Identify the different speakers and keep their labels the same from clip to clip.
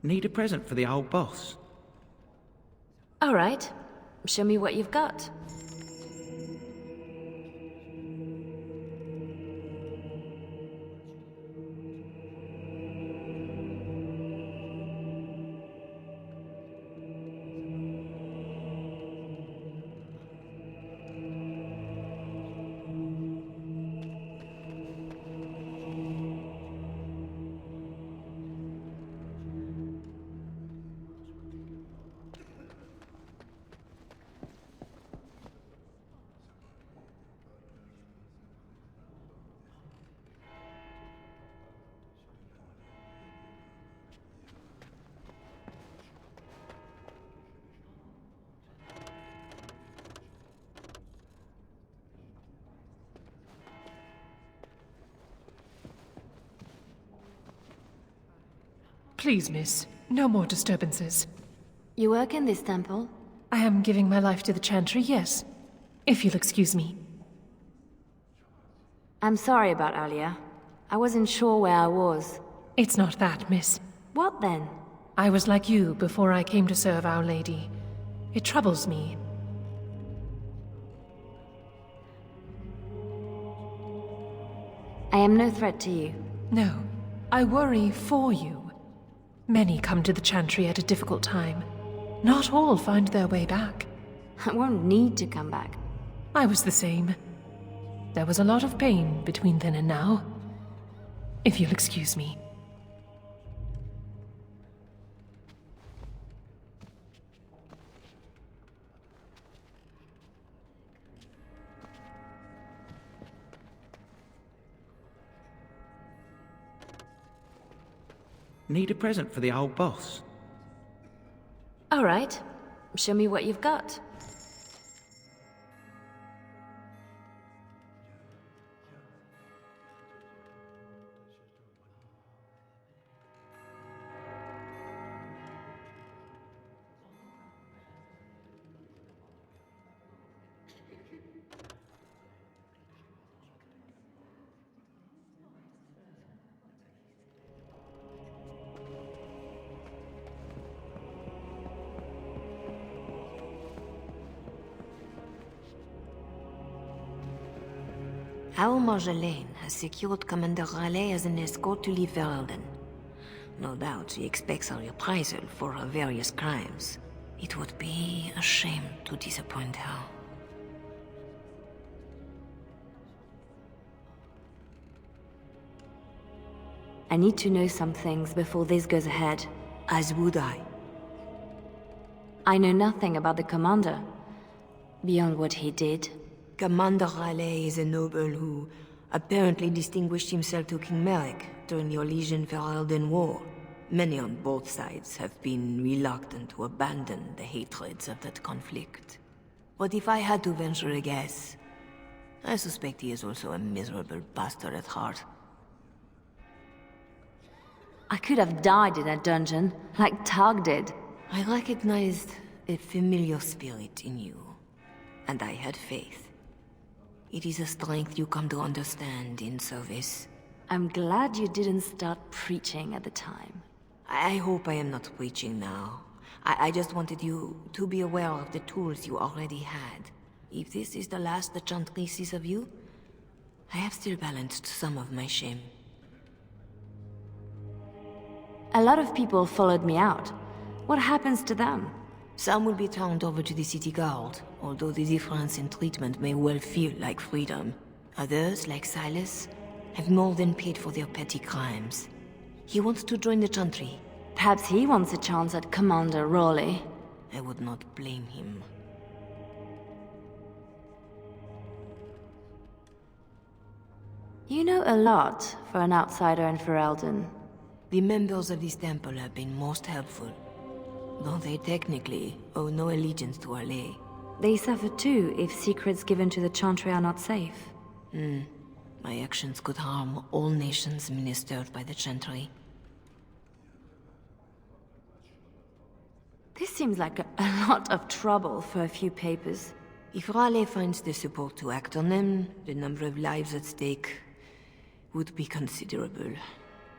Speaker 1: Need a present for the old boss.
Speaker 2: All right. Show me what you've got.
Speaker 3: Please, miss, no more disturbances.
Speaker 2: You work in this temple?
Speaker 3: I am giving my life to the Chantry, yes. If you'll excuse me.
Speaker 2: I'm sorry about earlier. I wasn't sure where I was.
Speaker 3: It's not that, miss.
Speaker 2: What then?
Speaker 3: I was like you before I came to serve Our Lady. It troubles me.
Speaker 2: I am no threat to you.
Speaker 3: No, I worry for you. Many come to the Chantry at a difficult time. Not all find their way back.
Speaker 2: I won't need to come back.
Speaker 3: I was the same. There was a lot of pain between then and now. If you'll excuse me.
Speaker 1: Need a present for the old boss.
Speaker 2: All right. Show me what you've got.
Speaker 4: Our Marjolaine has secured Commander Raleigh as an escort to leave Veralden. No doubt she expects a reprisal for her various crimes. It would be a shame to disappoint her.
Speaker 2: I need to know some things before this goes ahead.
Speaker 4: As would I.
Speaker 2: I know nothing about the commander, beyond what he did.
Speaker 4: Commander Raleigh is a noble who apparently distinguished himself to King Merrick during the Orlesian-Veralden War. Many on both sides have been reluctant to abandon the hatreds of that conflict. But if I had to venture a guess, I suspect he is also a miserable bastard at heart.
Speaker 2: I could have died in a dungeon, like Targ did.
Speaker 4: I recognized a familiar spirit in you, and I had faith. It is a strength you come to understand in service.
Speaker 2: I'm glad you didn't start preaching at the time.
Speaker 4: I hope I am not preaching now. I just wanted you to be aware of the tools you already had. If this is the last the Chantry sees of you, I have still balanced some of my shame.
Speaker 2: A lot of people followed me out. What happens to them?
Speaker 4: Some will be turned over to the city guard, although the difference in treatment may well feel like freedom. Others, like Silas, have more than paid for their petty crimes. He wants to join the Chantry.
Speaker 2: Perhaps he wants a chance at Commander Raleigh.
Speaker 4: I would not blame him.
Speaker 2: You know a lot for an outsider in Ferelden.
Speaker 4: The members of this temple have been most helpful, though they technically owe no allegiance to Raleigh.
Speaker 2: They suffer too if secrets given to the Chantry are not safe.
Speaker 4: My actions could harm all nations ministered by the Chantry.
Speaker 2: This seems like a lot of trouble for a few papers.
Speaker 4: If Raleigh finds the support to act on them, the number of lives at stake would be considerable.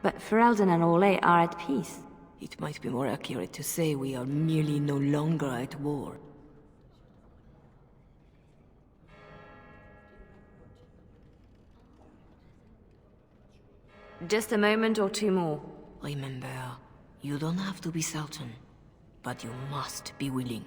Speaker 2: But Ferelden and Orlais are at peace.
Speaker 4: It might be more accurate to say we are merely no longer at war.
Speaker 2: Just a moment or two more.
Speaker 4: Remember, you don't have to be certain, but you must be willing.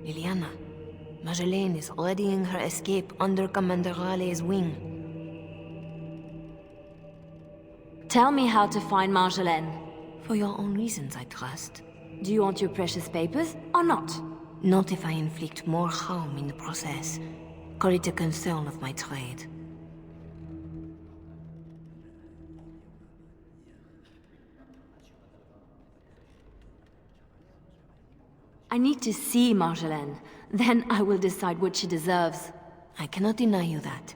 Speaker 4: LeLiana, Marjolaine is readying her escape under Commander Raleigh's wing.
Speaker 2: Tell me how to find Marjolaine.
Speaker 4: For your own reasons, I trust.
Speaker 2: Do you want your precious papers, or not?
Speaker 4: Not if I inflict more harm in the process. Call it a concern of my trade.
Speaker 2: I need to see Marjolaine. Then I will decide what she deserves.
Speaker 4: I cannot deny you that.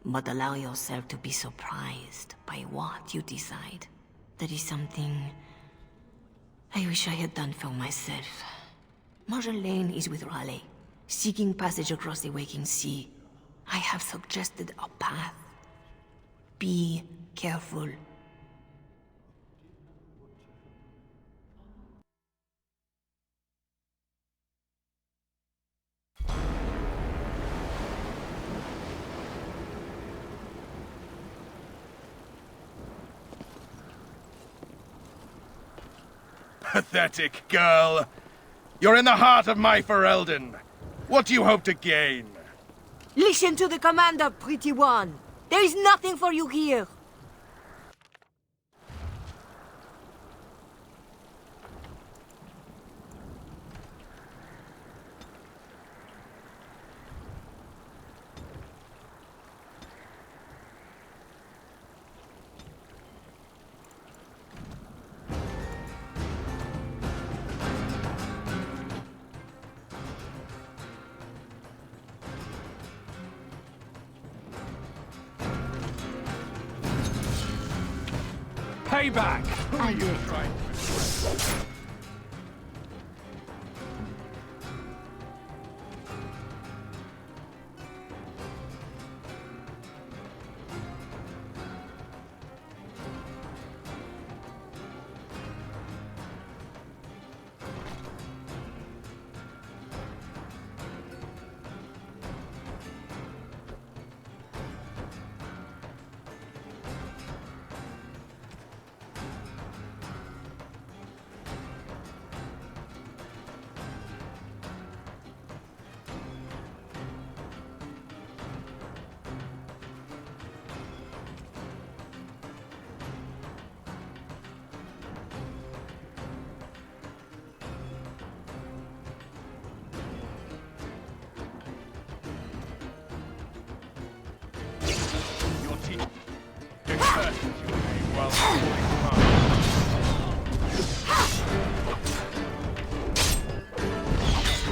Speaker 4: But allow yourself to be surprised by what you decide. That is something I wish I had done for myself. Marjolaine is with Raleigh, seeking passage across the waking sea. I have suggested a path. Be careful.
Speaker 5: Pathetic girl. You're in the heart of my Ferelden. What do you hope to gain?
Speaker 4: Listen to the commander, pretty one. There is nothing for you here.
Speaker 5: Payback! Who
Speaker 2: I
Speaker 5: are you
Speaker 2: did.
Speaker 5: trying to impress?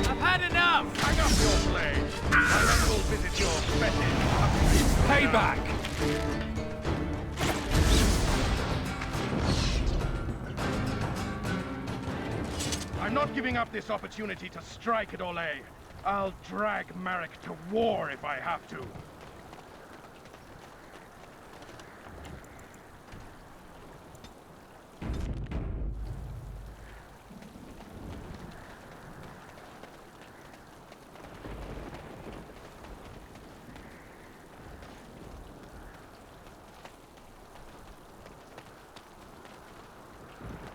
Speaker 5: I've had enough! Hang up your blade! My men will visit your fetish. Payback! I'm not giving up this opportunity to strike at Olay. I'll drag Marek to war if I have to.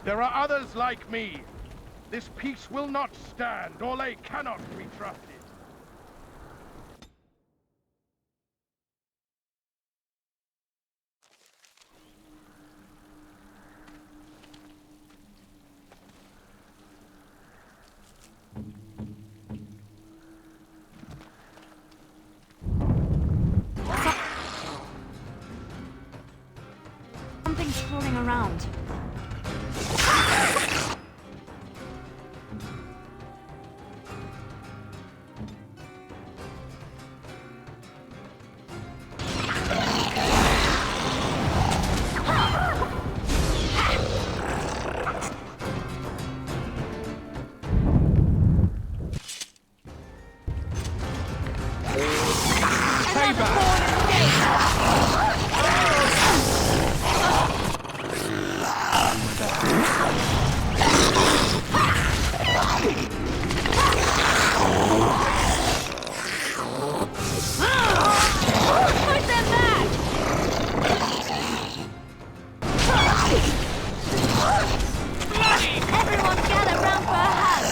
Speaker 5: There are others like me. This peace will not stand. Olay cannot be trusted.
Speaker 2: Something's crawling around. Everyone gather round for a hug!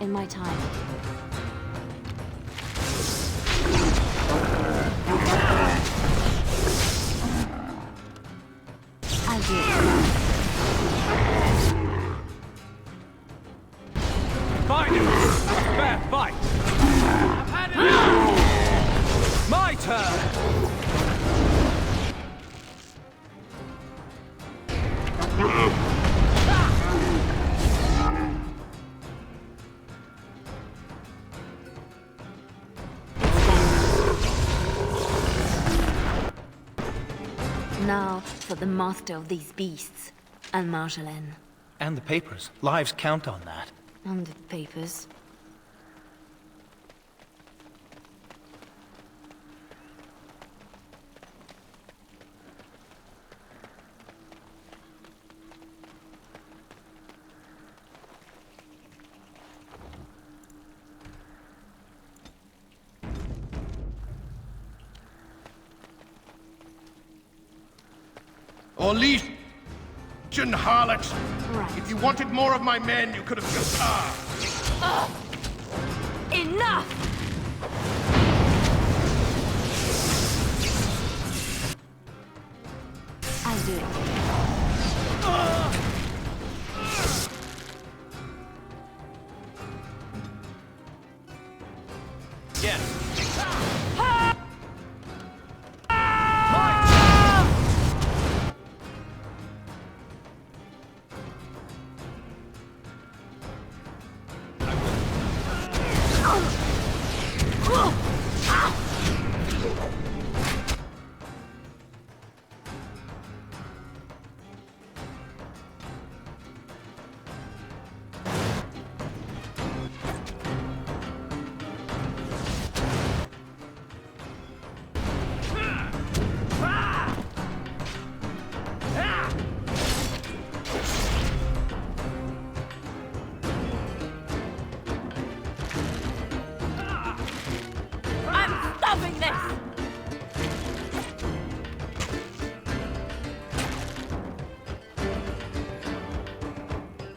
Speaker 2: In my time. I'll do it.
Speaker 6: Find him! Fair fight! My turn!
Speaker 2: Now for the master of these beasts, and Marjolaine.
Speaker 1: And the papers. Lives count on that.
Speaker 2: And the papers.
Speaker 5: Or Legion harlots!
Speaker 2: Right.
Speaker 5: If you wanted more of my men, you could have just...
Speaker 2: Enough! I'll do it.
Speaker 6: Yes.
Speaker 2: Stopping this!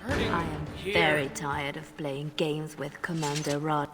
Speaker 2: I am very tired of playing games with Commander Rod.